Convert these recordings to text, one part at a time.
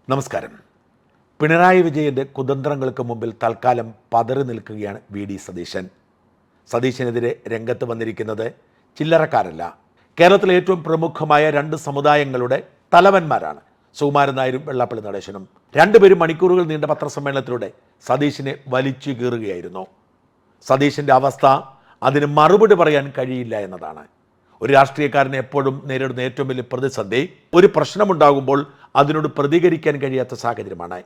നമസ്കാരം. പിണറായി വിജയൻ്റെ കുതന്ത്രങ്ങൾക്ക് മുമ്പിൽ തൽക്കാലം പതറി നിൽക്കുകയാണ് വി.ഡി. സതീശൻ. സതീശനെതിരെ രംഗത്ത് വന്നിരിക്കുന്നത് ചില്ലറക്കാരല്ല. കേരളത്തിലെ ഏറ്റവും പ്രമുഖമായ രണ്ട് സമുദായങ്ങളുടെ തലവന്മാരാണ് സുകുമാരൻ നായരും വെള്ളാപ്പള്ളി നടേശനും. രണ്ടുപേരും മണിക്കൂറുകൾ നീണ്ട പത്രസമ്മേളനത്തിലൂടെ സതീശനെ വലിച്ചു കീറുകയായിരുന്നു. സതീശൻ്റെ അവസ്ഥ അതിന് മറുപടി പറയാൻ കഴിയില്ല എന്നതാണ്. ഒരു രാഷ്ട്രീയക്കാരനെ എപ്പോഴും നേരിടുന്ന ഏറ്റവും വലിയ പ്രതിസന്ധി ഒരു പ്രശ്നമുണ്ടാകുമ്പോൾ അതിനോട് പ്രതികരിക്കാൻ കഴിയാത്ത സാഹചര്യമാണ്.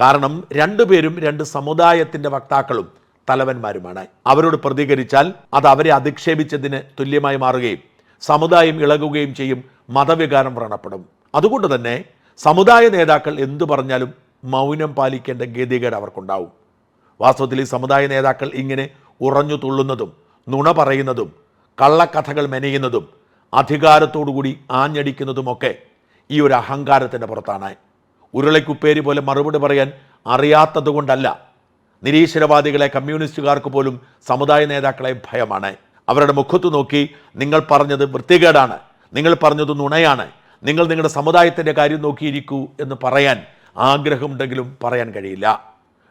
കാരണം രണ്ടുപേരും രണ്ട് സമുദായത്തിൻ്റെ വക്താക്കളും തലവന്മാരുമാണ്. അവരോട് പ്രതികരിച്ചാൽ അത് അവരെ അധിക്ഷേപിച്ചതിന് തുല്യമായി മാറുകയും സമുദായം ഇളകുകയും ചെയ്യും, മതവികാരം വ്രണപ്പെടും. അതുകൊണ്ട് തന്നെ സമുദായ നേതാക്കൾ എന്തു പറഞ്ഞാലും മൗനം പാലിക്കേണ്ട ഗതികേട് അവർക്കുണ്ടാവും. വാസ്തവത്തിൽ ഈ സമുദായ നേതാക്കൾ ഇങ്ങനെ ഉറഞ്ഞു തുള്ളുന്നതും നുണ പറയുന്നതും കള്ളക്കഥകൾ മെനയുന്നതും അധികാരത്തോടുകൂടി ആഞ്ഞടിക്കുന്നതുമൊക്കെ ഈ ഒരു അഹങ്കാരത്തിൻ്റെ പുറത്താണ്. ഉരുളക്കുപ്പേരി പോലെ മറുപടി പറയാൻ അറിയാത്തതുകൊണ്ടല്ല. നിരീശ്വരവാദികളെ കമ്മ്യൂണിസ്റ്റുകാർക്ക് പോലും സമുദായ നേതാക്കളെ ഭയമാണ്. അവരുടെ മുഖത്ത് നോക്കി നിങ്ങൾ പറഞ്ഞത് വൃത്തികേടാണ്, നിങ്ങൾ പറഞ്ഞത് നുണയാണ്, നിങ്ങൾ നിങ്ങളുടെ സമുദായത്തിൻ്റെ കാര്യം നോക്കിയിരിക്കൂ എന്ന് പറയാൻ ആഗ്രഹമുണ്ടെങ്കിലും പറയാൻ കഴിയില്ല.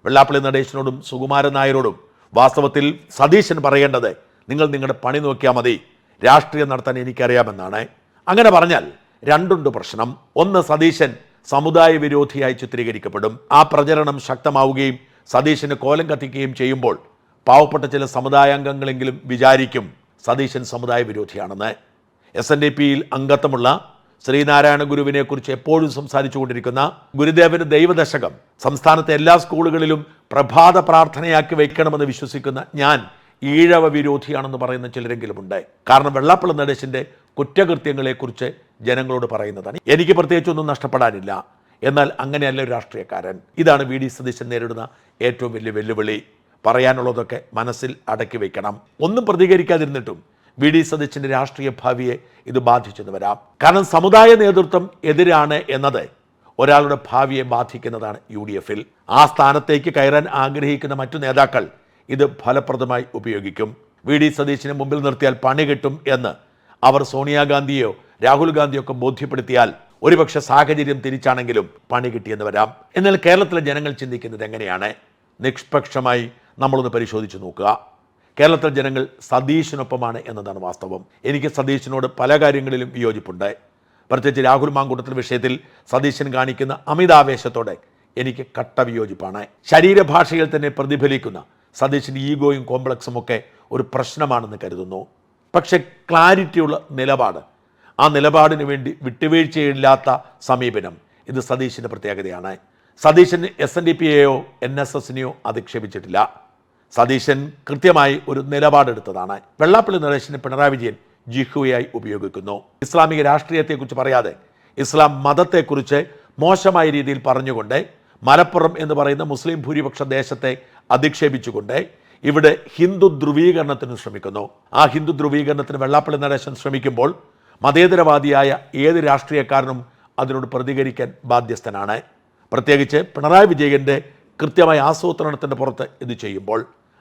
വെള്ളാപ്പള്ളി നടേശനോടും സുകുമാരൻ നായരോടും വാസ്തവത്തിൽ സതീശൻ പറയേണ്ടത് നിങ്ങൾ നിങ്ങളുടെ പണി നോക്കിയാൽ മതി, രാഷ്ട്രീയം നടത്താൻ എനിക്കറിയാമെന്നാണ്. അങ്ങനെ പറഞ്ഞാൽ രണ്ടുണ്ട് പ്രശ്നം. ഒന്ന്, സതീശൻ സമുദായ വിരോധിയായി ചിത്രീകരിക്കപ്പെടും. ആ പ്രചരണം ശക്തമാവുകയും സതീശന് കോലം കത്തിക്കുകയും ചെയ്യുമ്പോൾ പാവപ്പെട്ട ചില സമുദായാംഗങ്ങളെങ്കിലും വിചാരിക്കും സതീശൻ സമുദായ വിരോധിയാണെന്ന്. SNDPയിൽ അംഗത്വമുള്ള ശ്രീനാരായണ ഗുരുവിനെ കുറിച്ച് എപ്പോഴും സംസാരിച്ചു കൊണ്ടിരിക്കുന്ന ഗുരുദേവന് ദൈവദശകം സംസ്ഥാനത്തെ എല്ലാ സ്കൂളുകളിലും പ്രഭാത പ്രാർത്ഥനയാക്കി വയ്ക്കണമെന്ന് വിശ്വസിക്കുന്ന ഞാൻ ഈഴവ വിരോധിയാണെന്ന് പറയുന്ന ചിലരെങ്കിലുമുണ്ട്. കാരണം വെള്ളാപ്പള്ളി നടേശൻ്റെ കുറ്റകൃത്യങ്ങളെക്കുറിച്ച് ജനങ്ങളോട് പറയുന്നതാണ്. എനിക്ക് പ്രത്യേകിച്ചൊന്നും നഷ്ടപ്പെടാനില്ല, എന്നാൽ അങ്ങനെയല്ല ഒരു രാഷ്ട്രീയക്കാരൻ. ഇതാണ് വി.ഡി. സതീശൻ നേരിടുന്ന ഏറ്റവും വലിയ വെല്ലുവിളി. പറയാനുള്ളതൊക്കെ മനസ്സിൽ അടക്കി വയ്ക്കണം. ഒന്നും പ്രതികരിക്കാതിരുന്നിട്ടും വി.ഡി. സതീശൻ്റെ രാഷ്ട്രീയ ഭാവിയെ ഇത് ബാധിച്ചെന്ന് വരാം. കാരണം സമുദായ നേതൃത്വം എതിരാണ് എന്നത് ഒരാളുടെ ഭാവിയെ ബാധിക്കുന്നതാണ്. UDF-ൽ ആ സ്ഥാനത്തേക്ക് കയറാൻ ആഗ്രഹിക്കുന്ന മറ്റു നേതാക്കൾ ഇത് ഫലപ്രദമായി ഉപയോഗിക്കും. വി.ഡി. സതീശനെ മുമ്പിൽ നിർത്തിയാൽ പണി കിട്ടും എന്ന് അവർ സോണിയാഗാന്ധിയോ രാഹുൽ ഗാന്ധിയോ ഒക്കെ ബോധ്യപ്പെടുത്തിയാൽ ഒരുപക്ഷെ സാഹചര്യം തിരിച്ചാണെങ്കിലും പണി കിട്ടിയെന്ന് വരാം. എന്നാൽ കേരളത്തിലെ ജനങ്ങൾ ചിന്തിക്കുന്നത് എങ്ങനെയാണ്? നിഷ്പക്ഷമായി നമ്മളൊന്ന് പരിശോധിച്ച് നോക്കുക. കേരളത്തിലെ ജനങ്ങൾ സതീശനൊപ്പമാണ് എന്നതാണ് വാസ്തവം. എനിക്ക് സതീശനോട് പല കാര്യങ്ങളിലും വിയോജിപ്പുണ്ട്. പ്രത്യേകിച്ച് രാഹുൽ മാങ്കൂട്ടത്തിൽ വിഷയത്തിൽ സതീശൻ കാണിക്കുന്ന അമിതാവേശത്തോടെ എനിക്ക് കട്ട വിയോജിപ്പാണ്. ശരീരഭാഷയിൽ തന്നെ പ്രതിഫലിക്കുന്ന സതീശൻ്റെ ഈഗോയും കോംപ്ലക്സും ഒക്കെ ഒരു പ്രശ്നമാണെന്ന് കരുതുന്നു. പക്ഷെ ക്ലാരിറ്റിയുള്ള നിലപാട്, ആ നിലപാടിന് വേണ്ടി വിട്ടുവീഴ്ചയില്ലാത്ത സമീപനം, ഇത് സതീശൻ്റെ പ്രത്യേകതയാണ്. സതീശൻ SNDPയെയോ NSSനെയോ അധിക്ഷേപിച്ചിട്ടില്ല. സതീശൻ കൃത്യമായി ഒരു നിലപാടെടുത്തതാണ്. വെള്ളാപ്പള്ളി നടേശനെ പിണറായി വിജയൻ ജിഹ്വയായി ഉപയോഗിക്കുന്നു. ഇസ്ലാമിക രാഷ്ട്രീയത്തെക്കുറിച്ച് പറയാതെ ഇസ്ലാം മതത്തെക്കുറിച്ച് മോശമായ രീതിയിൽ പറഞ്ഞുകൊണ്ട് മലപ്പുറം എന്ന് പറയുന്ന മുസ്ലിം ഭൂരിപക്ഷ ദേശത്തെ അധിക്ഷേപിച്ചുകൊണ്ട് ഇവിടെ ഹിന്ദു ധ്രുവീകരണത്തിന് ശ്രമിക്കുന്നു. ആ ഹിന്ദു ധ്രുവീകരണത്തിന് വെള്ളാപ്പള്ളി നടേശൻ ശ്രമിക്കുമ്പോൾ മതേതരവാദിയായ ഏത് രാഷ്ട്രീയക്കാരനും അതിനോട് പ്രതികരിക്കാൻ ബാധ്യസ്ഥനാണ്. പ്രത്യേകിച്ച് പിണറായി വിജയൻ്റെ കൃത്യമായ ആസൂത്രണത്തിൻ്റെ പുറത്ത് ഇത് ചെയ്യുമ്പോൾ.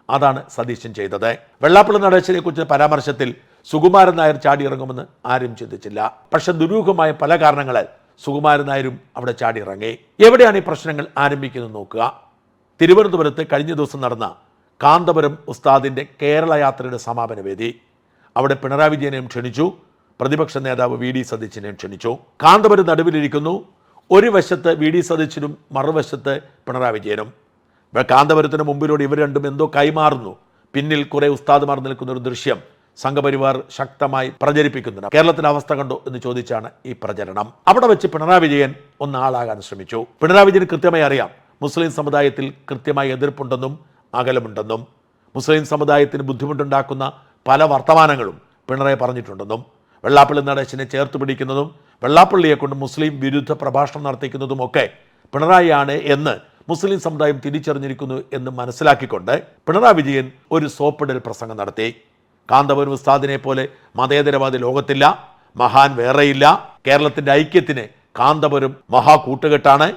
അതാണ് സതീശൻ ചെയ്തത്. വെള്ളാപ്പള്ളി നടേശനെ കുറിച്ച് പരാമർശത്തിൽ സുകുമാരൻ നായർ ചാടിയിറങ്ങുമെന്ന് ആരും ചിന്തിച്ചില്ല. പക്ഷെ ദുരൂഹമായ പല കാരണങ്ങളാൽ സുകുമാരൻ നായരും അവിടെ ചാടിയിറങ്ങി. എവിടെയാണ് ഈ പ്രശ്നങ്ങൾ ആരംഭിക്കുന്നത് നോക്കുക. തിരുവനന്തപുരത്ത് കഴിഞ്ഞ ദിവസം നടന്ന കാന്തപുരം ഉസ്താദിൻ്റെ കേരള യാത്രയുടെ സമാപന വേദി. അവിടെ പിണറായി വിജയനെയും ക്ഷണിച്ചു, പ്രതിപക്ഷ നേതാവ് വി.ഡി. സതീശനെയും ക്ഷണിച്ചു. കാന്തപുരം നടുവിലിരിക്കുന്നു. ഒരു വശത്ത് വി.ഡി. സതീശനും മറുവശത്ത് പിണറായി വിജയനും. കാന്തപുരത്തിന് മുമ്പിലൂടെ ഇവർ രണ്ടും എന്തോ കൈമാറുന്നു. പിന്നിൽ കുറേ ഉസ്താദുമാർ നിൽക്കുന്ന ഒരു ദൃശ്യം സംഘപരിവാർ ശക്തമായി പ്രചരിപ്പിക്കുന്നുണ്ട്. കേരളത്തിൻ്റെ അവസ്ഥ കണ്ടോ എന്ന് ചോദിച്ചാണ് ഈ പ്രചരണം. അവിടെ വെച്ച് പിണറായി വിജയൻ ഒന്നാളാകാൻ ശ്രമിച്ചു. പിണറായി വിജയന് കൃത്യമായി അറിയാം മുസ്ലിം സമുദായത്തിൽ കൃത്യമായി എതിർപ്പുണ്ടെന്നും അകലമുണ്ടെന്നും മുസ്ലിം സമുദായത്തിന് ബുദ്ധിമുട്ടുണ്ടാക്കുന്ന പല വർത്തമാനങ്ങളും പിണറായി പറഞ്ഞിട്ടുണ്ടെന്നും വെള്ളാപ്പള്ളി നടേശനെ ചേർത്ത് പിടിക്കുന്നതും വെള്ളാപ്പള്ളിയെ കൊണ്ട് മുസ്ലിം വിരുദ്ധ പ്രഭാഷണം നടത്തിക്കുന്നതുമൊക്കെ പിണറായിയാണ് എന്ന് മുസ്ലിം സമുദായം തിരിച്ചറിഞ്ഞിരിക്കുന്നു എന്ന് മനസ്സിലാക്കിക്കൊണ്ട് പിണറായി വിജയൻ ഒരു സോപ്പിടൽ പ്രസംഗം നടത്തി. കാന്തപുരം ഉസ്താദിനെ പോലെ മതേതരവാദി ലോകത്തില്ല, മഹാൻ വേറെയില്ല, കേരളത്തിൻ്റെ ഐക്യത്തിന് കാന്തപുരം മഹാകൂട്ടുകെട്ടാണ്,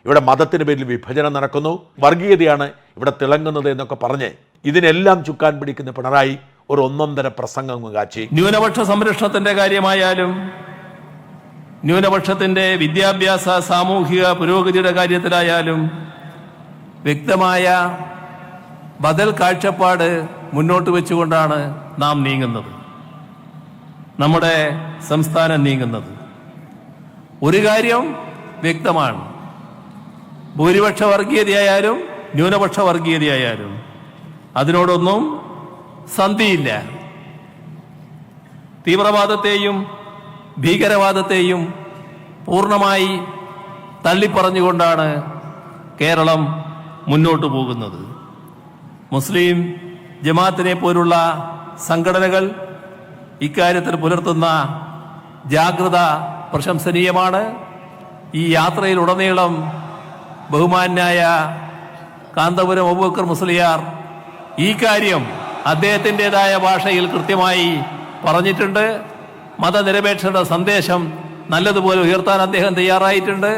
ഇവിടെ മതത്തിന് പേരിൽ വിഭജനം നടക്കുന്നു, വർഗീയതയാണ് ഇവിടെ തിളങ്ങുന്നത് എന്നൊക്കെ പറഞ്ഞ് ഇതിനെല്ലാം ചുക്കാൻ പിടിക്കുന്ന പിണറായി ഒരു ഒന്നൊന്നര പ്രസംഗം കാച്ചി. ന്യൂനപക്ഷ സംരക്ഷണത്തിന്റെ കാര്യമായാലും ന്യൂനപക്ഷത്തിന്റെ വിദ്യാഭ്യാസ സാമൂഹിക പുരോഗതിയുടെ കാര്യത്തിലായാലും വ്യക്തമായ ബദൽ കാഴ്ചപ്പാട് മുന്നോട്ട് വെച്ചുകൊണ്ടാണ് നാം നീങ്ങുന്നത്, നമ്മുടെ സംസ്ഥാനം നീങ്ങുന്നത്. ഒരു കാര്യം വ്യക്തമാണ്, ഭൂരിപക്ഷ വർഗീയതയായാലും ന്യൂനപക്ഷ വർഗീയതയായാലും അതിനോടൊന്നും സന്ധിയില്ല. തീവ്രവാദത്തെയും ഭീകരവാദത്തെയും പൂർണ്ണമായി തള്ളിപ്പറഞ്ഞുകൊണ്ടാണ് കേരളം മുന്നോട്ടു പോകുന്നത്. മുസ്ലിം ജമാഅത്തിനെ പോലുള്ള സംഘടനകൾ ഇക്കാര്യത്തിൽ പുലർത്തുന്ന ജാഗ്രത പ്രശംസനീയമാണ്. ഈ യാത്രയിലുടനീളം ബഹുമാന്യായ കാന്തപുരം അബൂബക്കർ മുസ്ലിയാർ ഈ കാര്യം അദ്ദേഹത്തിൻ്റെതായ ഭാഷയിൽ കൃത്യമായി പറഞ്ഞിട്ടുണ്ട്. മതനിരപേക്ഷതയുടെ സന്ദേശം നല്ലതുപോലെ ഉയർത്താൻ അദ്ദേഹം തയ്യാറായിട്ടുണ്ട്.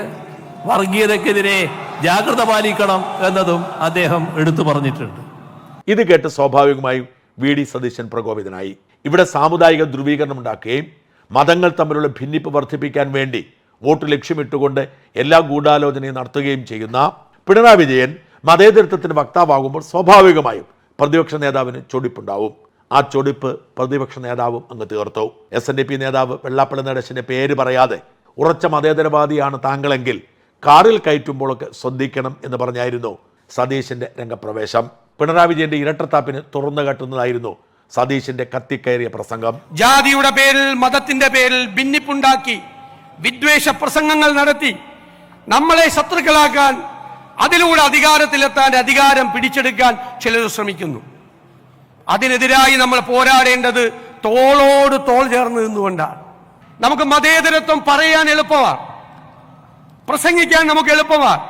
വർഗീയതയ്ക്കെതിരെ ജാഗ്രത പാലിക്കണം എന്നതും അദ്ദേഹം എടുത്തു പറഞ്ഞിട്ടുണ്ട്. ഇത് കേട്ട് സ്വാഭാവികമായും VD സതീശൻ പ്രകോപിതനായി. ഇവിടെ സാമുദായിക ധ്രുവീകരണം ഉണ്ടാക്കുകയും മതങ്ങൾ തമ്മിലുള്ള ഭിന്നിപ്പ് വർദ്ധിപ്പിക്കാൻ വേണ്ടി വോട്ട് ലക്ഷ്യമിട്ടുകൊണ്ട് എല്ലാ ഗൂഢാലോചനയും നടത്തുകയും ചെയ്യുന്ന പിണറായി വിജയൻ മതേതരത്വത്തിന് വക്താവാകുമ്പോൾ സ്വാഭാവികമായും പ്രതിപക്ഷ നേതാവിന് ചൊടിപ്പുണ്ടാവും. ആ ചൊടിപ്പ് പ്രതിപക്ഷ നേതാവും അങ്ങ് തീർത്തു. SNDP നേതാവ് വെള്ളാപ്പള്ളി നടേശന്റെ പേര് പറയാതെ ഉറച്ച മതേതരവാദിയാണ് താങ്കളെങ്കിൽ കാറിൽ കയറ്റുമ്പോഴൊക്കെ ശ്രദ്ധിക്കണം എന്ന് പറഞ്ഞായിരുന്നു സതീശന്റെ രംഗപ്രവേശം. പിണറായി വിജയന്റെ ഇരട്ടത്താപ്പിന് തുറന്നു കാട്ടുന്നതായിരുന്നു സതീശന്റെ കത്തിക്കയറിയ പ്രസംഗം. ജാതിയുടെ പേരിൽ മതത്തിന്റെ പേരിൽ ഭിന്നിപ്പുണ്ടാക്കി വിദ്വേഷ പ്രസംഗങ്ങൾ നടത്തി നമ്മളെ ശത്രുക്കളാക്കാൻ, അതിലൂടെ അധികാരത്തിലെത്താൻ, അധികാരം പിടിച്ചെടുക്കാൻ ചിലർ ശ്രമിക്കുന്നു. അതിനെതിരായി നമ്മൾ പോരാടേണ്ടത് തോളോട് തോൾ ചേർന്ന് നിന്നുകൊണ്ടാണ്. നമുക്ക് മതേതരത്വം പറയാൻ എളുപ്പമാണ്, പ്രസംഗിക്കാൻ നമുക്ക് എളുപ്പമാണ്,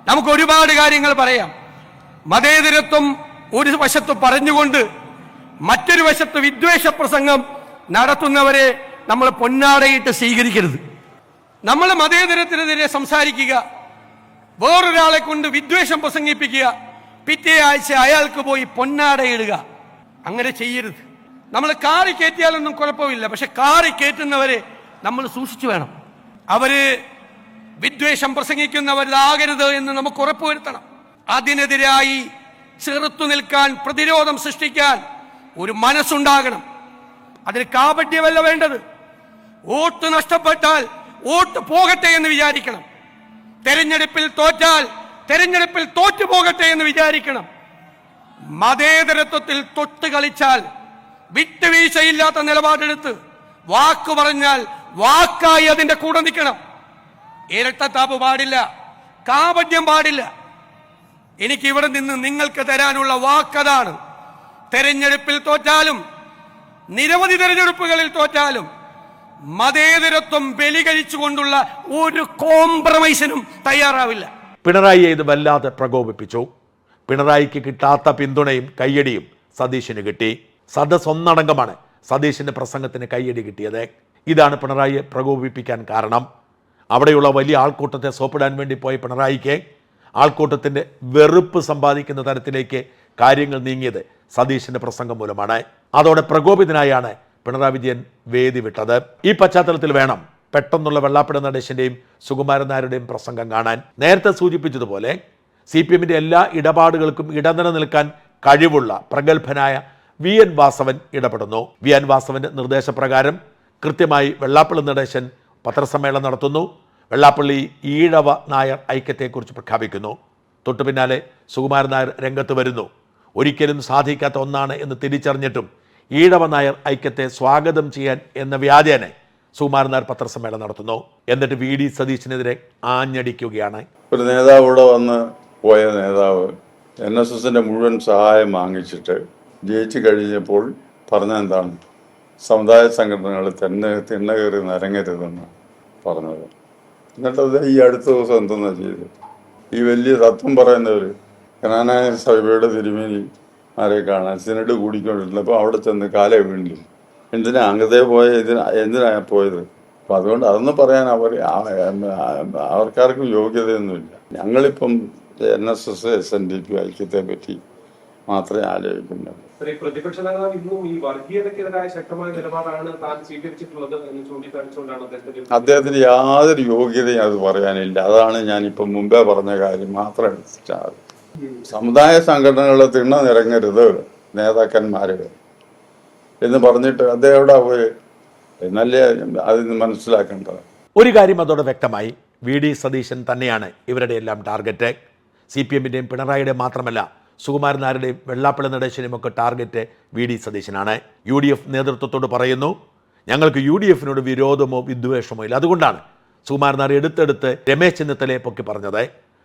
നമുക്ക് ഒരുപാട് കാര്യങ്ങൾ പറയാം. മതേതരത്വം ഒരു വശത്ത് പറഞ്ഞുകൊണ്ട് മറ്റൊരു വശത്ത് വിദ്വേഷ പ്രസംഗം നടത്തുന്നവരെ നമ്മൾ പൊന്നാടയിട്ട് സ്വീകരിക്കരുത്. നമ്മൾ മതേതരത്തിനെതിരെ സംസാരിക്കുക, വേറൊരാളെ കൊണ്ട് വിദ്വേഷം പ്രസംഗിപ്പിക്കുക, പിറ്റേ ആഴ്ച അയാൾക്ക് പോയി പൊന്നാടയിടുക, അങ്ങനെ ചെയ്യരുത്. നമ്മൾ കാറി കയറ്റിയാലൊന്നും കുഴപ്പമില്ല, പക്ഷെ കാറി കയറ്റുന്നവരെ നമ്മൾ സൂക്ഷിച്ചു വേണം. അവര് വിദ്വേഷം പ്രസംഗിക്കുന്നവരാകരുത് എന്ന് നമുക്ക് ഉറപ്പുവരുത്തണം. അതിനെതിരായി ചെറുത്തു നിൽക്കാൻ, പ്രതിരോധം സൃഷ്ടിക്കാൻ ഒരു മനസ്സുണ്ടാകണം. അതിന് കാപട്യമല്ല വേണ്ടത്. വോട്ട് നഷ്ടപ്പെട്ടാൽ വോട്ട് പോകട്ടെ എന്ന് വിചാരിക്കണം. തെരഞ്ഞെടുപ്പിൽ തോറ്റാൽ തെരഞ്ഞെടുപ്പിൽ തോറ്റു പോകട്ടെ എന്ന് വിചാരിക്കണം. മതേതരത്വത്തിൽ തൊട്ട് കളിച്ചാൽ, വിട്ടുവീഴ്ചയില്ലാത്ത നിലപാടെടുത്ത് വാക്ക് പറഞ്ഞാൽ വാക്കായി അതിന്റെ കൂടെ നിൽക്കണം. ഇരട്ടത്താപ്പ് പാടില്ല, കാപട്യം പാടില്ല. എനിക്ക് ഇവിടെ നിന്ന് നിങ്ങൾക്ക് തരാനുള്ള വാക്കതാണ്. തെരഞ്ഞെടുപ്പിൽ തോറ്റാലും നിരവധി തെരഞ്ഞെടുപ്പുകളിൽ തോറ്റാലും മതേതരത്വം ബലികഴിച്ചുകൊണ്ടുള്ള ഒരു കോംപ്രമൈസിനും തയ്യാറാവില്ല. പിണറായിയെ ഇത് വല്ലാതെ പ്രകോപിപ്പിച്ചു. പിണറായിക്ക് കിട്ടാത്ത പിന്തുണയും കയ്യടിയും സതീശന് കിട്ടി. സദസ് ഒന്നടങ്കമാണ് സതീശന്റെ പ്രസംഗത്തിന് കയ്യടി കിട്ടിയത്. ഇതാണ് പിണറായിയെ പ്രകോപിപ്പിക്കാൻ കാരണം. അവിടെയുള്ള വലിയ ആൾക്കൂട്ടത്തെ സോപ്പിടാൻ വേണ്ടി പോയ പിണറായിക്ക് ആൾക്കൂട്ടത്തിന്റെ വെറുപ്പ് സമ്പാദിക്കുന്ന തരത്തിലേക്ക് കാര്യങ്ങൾ നീങ്ങിയത് സതീശന്റെ പ്രസംഗം മൂലമാണ്. അതോടെ പ്രകോപിതനായാണ് പിണറായി വിജയൻ വേദി വിട്ടത്. ഈ പശ്ചാത്തലത്തിൽ വേണം പെട്ടെന്നുള്ള വെള്ളാപ്പള്ളി നടേശന്റെയും സുകുമാരൻ നായരുടെയും പ്രസംഗം കാണാൻ. നേരത്തെ സൂചിപ്പിച്ചതുപോലെ CPMന്റെ എല്ലാ ഇടപാടുകൾക്കും ഇടനില നിൽക്കാൻ കഴിവുള്ള പ്രഗത്ഭനായ VN വാസവൻ ഇടപെടുന്നു. VN വാസവന്റെ നിർദ്ദേശപ്രകാരം കൃത്യമായി വെള്ളാപ്പള്ളി നടേശൻ പത്രസമ്മേളനം നടത്തുന്നു. വെള്ളാപ്പള്ളി ഈഴവ നായർ ഐക്യത്തെക്കുറിച്ച് പ്രഖ്യാപിക്കുന്നു. തൊട്ടു പിന്നാലെ സുകുമാരൻ നായർ രംഗത്ത് വരുന്നു. ഒരിക്കലും സാധിക്കാത്ത ഒന്നാണ് എന്ന് തിരിച്ചറിഞ്ഞിട്ടും ഈഴവ നായർ ഐക്യത്തെ സ്വാഗതം ചെയ്യാൻ എന്ന വ്യാജേന സുകുമാരൻ നായർ പത്രസമ്മേളനം നടത്തുന്നു. എന്നിട്ട് VD സതീശനെതിരെ ആഞ്ഞടിക്കുകയാണ്. ഒരു നേതാവ് ഇവിടെ വന്ന് പോയ നേതാവ് NSSന്റെ മുഴുവൻ സഹായം വാങ്ങിച്ചിട്ട് ജയിച്ചു കഴിഞ്ഞപ്പോൾ പറഞ്ഞ എന്താണ്, സമുദായ സംഘടനകൾ തിണ്ണ കയറി നിരങ്ങരുതെന്ന് പറഞ്ഞത്. എന്നിട്ടത് ഈ അടുത്ത ദിവസം എന്തെന്നാ ചെയ്ത്, ഈ വലിയ തത്വം പറയുന്നവർ കനാനായ സഭയുടെ തിരുമേനി ആരെ കാണാൻ സിനഡ് കൂടിക്കൊണ്ടിരുന്നപ്പോൾ അവിടെ ചെന്ന് കാലേ വീണ്ടില്ല. എന്തിനാ അങ്ങതേ എന്തിനാ പോയത്? അപ്പം അതുകൊണ്ട് അതൊന്നും പറയാൻ അവർക്കാർക്കും യോഗ്യതയൊന്നുമില്ല. ഞങ്ങളിപ്പം NSS SNDP ഐക്യത്തെ പറ്റി മാത്രമേ ആലോചിക്കുന്നുള്ളൂ. പ്രതിപക്ഷ നേതാവ് ഇന്നും ഈ വർഗീയതയ്ക്കെതിരായ ശക്തമായ നിലപാടാണ് താൻ സ്വീകരിച്ചിട്ടുള്ളത് എന്ന് ചൂണ്ടിക്കാണിച്ചുകൊണ്ടാണ് അദ്ദേഹത്തിന് യാതൊരു യോഗ്യതയും അത് പറയാനില്ല. അതാണ് ഞാനിപ്പം മുമ്പേ പറഞ്ഞ കാര്യം മാത്രം എടുത്തിട്ടാണ്. സമുദായ സംഘടനകളെ തിണ്ണ നിറങ്ങരുത് നേതാക്കന്മാര് എന്ന് പറഞ്ഞിട്ട് അദ്ദേഹം എവിടെ പോയി എന്നല്ലേ അതിന് മനസ്സിലാക്കേണ്ടത്. ഒരു കാര്യം അതോടെ വ്യക്തമായി, വി ഡി സതീശൻ തന്നെയാണ് ഇവരുടെ എല്ലാം ടാർഗറ്റ്. CPM-ൻ്റെയും പിണറായിയുടെയും മാത്രമല്ല, സുകുമാരൻ നായരുടെയും വെള്ളാപ്പള്ളി നടേശനെയും ഒക്കെ ടാർഗറ്റ് വി ഡി സതീശനാണ്. UDF നേതൃത്വത്തോട് പറയുന്നു, ഞങ്ങൾക്ക് UDF-നോട് വിരോധമോ വിദ്വേഷമോ ഇല്ല, അതുകൊണ്ടാണ് സുകുമാരൻ നായർ എടുത്തെടുത്ത് രമേശ് ചെന്നിത്തലയെ പൊക്കി പറഞ്ഞത്.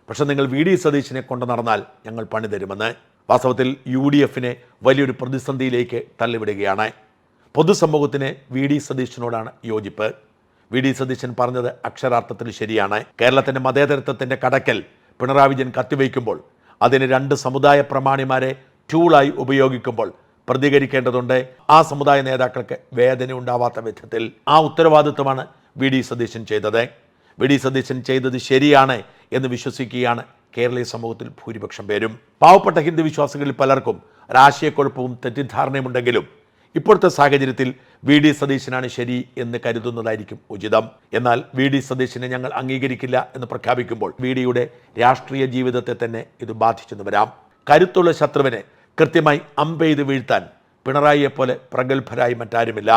പക്ഷെ നിങ്ങൾ വി ഡി സതീശനെ കൊണ്ടു നടന്നാൽ ഞങ്ങൾ പണി തരുമെന്ന്. വാസ്തവത്തിൽ UDF-നെ വലിയൊരു പ്രതിസന്ധിയിലേക്ക് തള്ളിവിടുകയാണ്. പൊതുസമൂഹത്തിന് വി ഡി സതീശനോടാണ് യോജിപ്പ്. വി ഡി സതീശൻ പറഞ്ഞത് അക്ഷരാർത്ഥത്തിൽ ശരിയാണ്. കേരളത്തിൻ്റെ മതേതരത്വത്തിൻ്റെ കടക്കൽ പിണറായി വിജയൻ കത്തിവയ്ക്കുമ്പോൾ, അതിന് 2 സമുദായ പ്രമാണിമാരെ ടൂളായി ഉപയോഗിക്കുമ്പോൾ പ്രതികരിക്കേണ്ടതുണ്ട്. ആ സമുദായ നേതാക്കൾക്ക് വേദന ഉണ്ടാവാത്ത വിധത്തിൽ ആ ഉത്തരവാദിത്വമാണ് വി ഡി സതീശൻ ചെയ്തത്. വി ഡി സതീശൻ ചെയ്തത് ശരിയാണ് എന്ന് വിശ്വസിക്കുകയാണ് കേരളീയ സമൂഹത്തിൽ ഭൂരിപക്ഷം പേരും. പാവപ്പെട്ട ഹിന്ദു വിശ്വാസികളിൽ പലർക്കും ഒരാശയക്കുഴപ്പവും തെറ്റിദ്ധാരണയുമുണ്ടെങ്കിലും ഇപ്പോഴത്തെ സാഹചര്യത്തിൽ വി ഡി സതീശനാണ് ശരി എന്ന് കരുതുന്നതായിരിക്കും ഉചിതം. എന്നാൽ വി ഡി സതീശനെ ഞങ്ങൾ അംഗീകരിക്കില്ല എന്ന് പ്രഖ്യാപിക്കുമ്പോൾ വി ഡിയുടെ രാഷ്ട്രീയ ജീവിതത്തെ തന്നെ ഇത് ബാധിച്ചെന്ന് വരാം. കരുത്തുള്ള ശത്രുവിനെ കൃത്യമായി അമ്പെയ്ത് വീഴ്ത്താൻ പിണറായിയെപ്പോലെ പ്രഗത്ഭരായി മറ്റാരുമില്ല.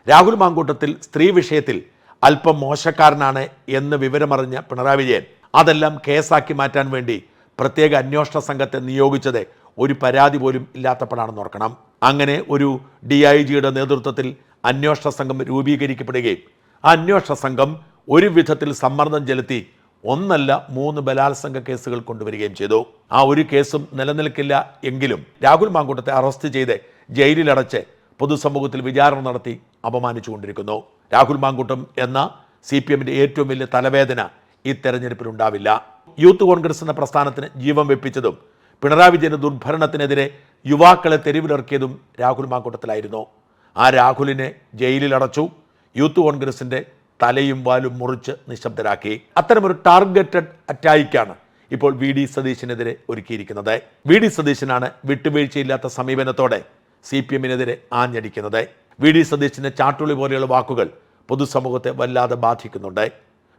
രാഹുൽ മാങ്കൂട്ടത്തിൽ സ്ത്രീ വിഷയത്തിൽ അല്പം മോശക്കാരനാണ് എന്ന് വിവരമറിഞ്ഞ പിണറായി വിജയൻ അതെല്ലാം കേസാക്കി മാറ്റാൻ വേണ്ടി പ്രത്യേക അന്വേഷണ സംഘത്തെ നിയോഗിച്ചത് ഒരു പരാതി പോലും ഇല്ലാത്തപ്പോഴാണെന്ന് ഓർക്കണം. അങ്ങനെ ഒരു DIG-യുടെ നേതൃത്വത്തിൽ അന്വേഷണ സംഘം രൂപീകരിക്കപ്പെടുകയും ആ അന്വേഷണ സംഘം ഒരു വിധത്തിൽ സമ്മർദ്ദം ചെലുത്തി 1 അല്ല 3 ബലാത്സംഗ കേസുകൾ കൊണ്ടുവരികയും ചെയ്തു. ആ ഒരു കേസും നിലനിൽക്കില്ല എങ്കിലും രാഹുൽ മാങ്കൂട്ടത്തെ അറസ്റ്റ് ചെയ്ത് ജയിലിലടച്ച് പൊതുസമൂഹത്തിൽ വിചാരണ നടത്തി അപമാനിച്ചുകൊണ്ടിരിക്കുന്നു. രാഹുൽ മാങ്കൂട്ടം എന്ന CPM-ൻ്റെ ഏറ്റവും വലിയ തലവേദന ഈ തെരഞ്ഞെടുപ്പിലുണ്ടാവില്ല. യൂത്ത് കോൺഗ്രസ് എന്ന പ്രസ്ഥാനത്തിന് ജീവൻ വെപ്പിച്ചതും പിണറായി വിജയന്റെ ദുർഭരണത്തിനെതിരെ യുവാക്കളെ തെരുവിലിറക്കിയതും രാഹുൽ മാങ്കൂട്ടത്തിലായിരുന്നു. ആ രാഹുലിനെ ജയിലിലടച്ചു. യൂത്ത് കോൺഗ്രസിൻ്റെ തലയും വാലും മുറിച്ച് നിശബ്ദരാക്കി. അത്തരമൊരു ടാർഗറ്റഡ് അറ്റാക്കാണ് ഇപ്പോൾ വി ഡി സതീശനെതിരെ ഒരുക്കിയിരിക്കുന്നത്. വി ഡി സതീശനാണ് വിട്ടുവീഴ്ചയില്ലാത്ത സമീപനത്തോടെ CPM-നെതിരെ ആഞ്ഞടിക്കുന്നത്. വി ഡി സതീശൻ്റെ ചാട്ടുളി പോലെയുള്ള വാക്കുകൾ പൊതുസമൂഹത്തെ വല്ലാതെ ബാധിക്കുന്നുണ്ട്.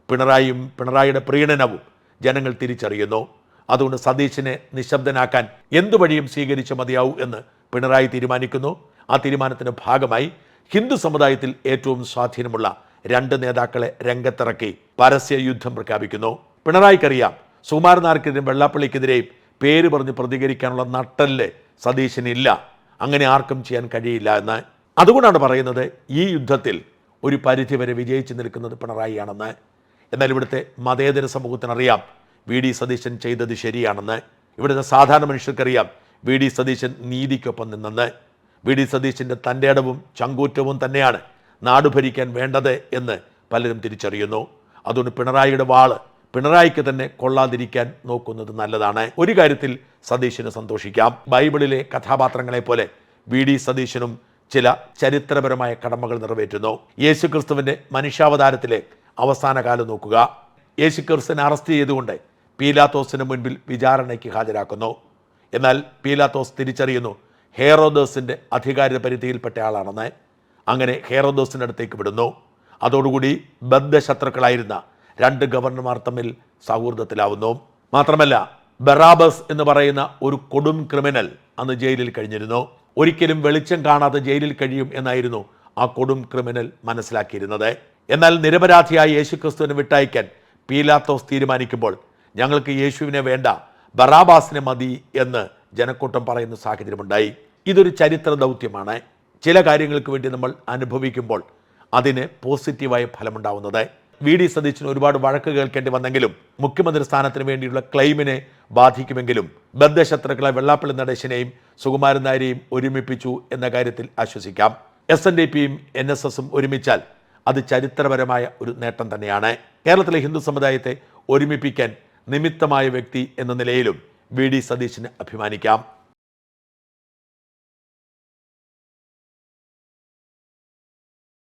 പിണറായിയും പിണറായിയുടെ പ്രീണനവും ജനങ്ങൾ തിരിച്ചറിയുന്നു. അതുകൊണ്ട് സതീശനെ നിശബ്ദനാക്കാൻ എന്തു വഴിയും സ്വീകരിച്ച് മതിയാവൂ എന്ന് പിണറായി തീരുമാനിക്കുന്നു. ആ തീരുമാനത്തിൻ്റെ ഭാഗമായി ഹിന്ദു സമുദായത്തിൽ ഏറ്റവും സ്വാധീനമുള്ള 2 നേതാക്കളെ രംഗത്തിറക്കി പരസ്യ യുദ്ധം പ്രഖ്യാപിക്കുന്നു. പിണറായിക്കറിയാം സുകുമാരൻ നായർക്കെതിരെയും വെള്ളാപ്പള്ളിക്കെതിരെയും പേര് പറഞ്ഞ് പ്രതികരിക്കാനുള്ള നട്ടല് സതീശനില്ല, അങ്ങനെ ആർക്കും ചെയ്യാൻ കഴിയില്ല എന്ന്. അതുകൊണ്ടാണ് പറയുന്നത് ഈ യുദ്ധത്തിൽ ഒരു പരിധിവരെ വിജയിച്ചു നിൽക്കുന്നത് പിണറായിയാണെന്ന്. എന്നാൽ ഇവിടുത്തെ മതേതര സമൂഹത്തിനറിയാം വി ഡി സതീശൻ ചെയ്തത് ശരിയാണെന്ന്. ഇവിടുത്തെ സാധാരണ മനുഷ്യർക്കറിയാം വി ഡി സതീശൻ നീതിക്കൊപ്പം നിന്നെന്ന്. വി ഡി സതീശൻ്റെ തൻ്റെ ഇടവും ചങ്കൂറ്റവും തന്നെയാണ് നാട് ഭരിക്കാൻ വേണ്ടത് എന്ന് പലരും തിരിച്ചറിയുന്നു. അതുകൊണ്ട് പിണറായിയുടെ വാള് പിണറായിക്ക് തന്നെ കൊള്ളാതിരിക്കാൻ നോക്കുന്നത് നല്ലതാണ്. ഒരു കാര്യത്തിൽ സതീശന് സന്തോഷിക്കാം. ബൈബിളിലെ കഥാപാത്രങ്ങളെ പോലെ വി ഡി സതീശനും ചില ചരിത്രപരമായ കടമകൾ നിറവേറ്റുന്നു. യേശുക്രിസ്തുവിൻ്റെ മനുഷ്യാവതാരത്തിലെ അവസാന കാലം നോക്കുക. യേശുക്രിസ്തുവിനെ അറസ്റ്റ് ചെയ്തുകൊണ്ട് പീലാത്തോസിന് മുൻപിൽ വിചാരണയ്ക്ക് ഹാജരാക്കുന്നു. എന്നാൽ പീലാത്തോസ് തിരിച്ചറിയുന്നു ഹേറോദോസിൻ്റെ അധികാര പരിധിയിൽപ്പെട്ട ആളാണെന്ന്. അങ്ങനെ ഹേറോദോസിൻ്റെ അടുത്തേക്ക് വിടുന്നു. അതോടുകൂടി ബദ്ധശത്രുക്കളായിരുന്ന 2 ഗവർണർമാർ തമ്മിൽ സൗഹൃദത്തിലാവുന്നു. മാത്രമല്ല ബറാബസ് എന്ന് പറയുന്ന ഒരു കൊടും ക്രിമിനൽ അന്ന് ജയിലിൽ കഴിഞ്ഞിരുന്നു. ഒരിക്കലും വെളിച്ചം കാണാതെ ജയിലിൽ കഴിയും എന്നായിരുന്നു ആ കൊടും ക്രിമിനൽ മനസ്സിലാക്കിയിരുന്നത്. എന്നാൽ നിരപരാധിയായ യേശുക്രിസ്തുവിനെ വിട്ടയക്കാൻ പീലാത്തോസ് തീരുമാനിക്കുമ്പോൾ ഞങ്ങൾക്ക് യേശുവിനെ വേണ്ട, ബറാബാസിനെ മതി എന്ന് ജനക്കൂട്ടം പറയുന്ന സാഹചര്യമുണ്ടായി. ഇതൊരു ചരിത്ര ദൗത്യമാണ്. ചില കാര്യങ്ങൾക്ക് വേണ്ടി നമ്മൾ അനുഭവിക്കുമ്പോൾ അതിന് പോസിറ്റീവായ ഫലമുണ്ടാവുന്നത്. വി ഡി സതീശന് ഒരുപാട് വഴക്ക് കേൾക്കേണ്ടി വന്നെങ്കിലും മുഖ്യമന്ത്രി സ്ഥാനത്തിന് വേണ്ടിയുള്ള ക്ലെയിമിനെ ബാധിക്കുമെങ്കിലും ബദ്ധശത്രുക്കളെ വെള്ളാപ്പള്ളി നടേശനെയും സുകുമാരൻ നായരെയും ഒരുമിപ്പിച്ചു എന്ന കാര്യത്തിൽ ആശ്വസിക്കാം. SNDPയും NSSും ഒരുമിച്ചാൽ അത് ചരിത്രപരമായ ഒരു നേട്ടം തന്നെയാണ്. കേരളത്തിലെ ഹിന്ദു സമുദായത്തെ ഒരുമിപ്പിക്കാൻ നിമിത്തമായ വ്യക്തി എന്ന നിലയിലും വി ഡി സതീശന് അഭിമാനിക്കാം.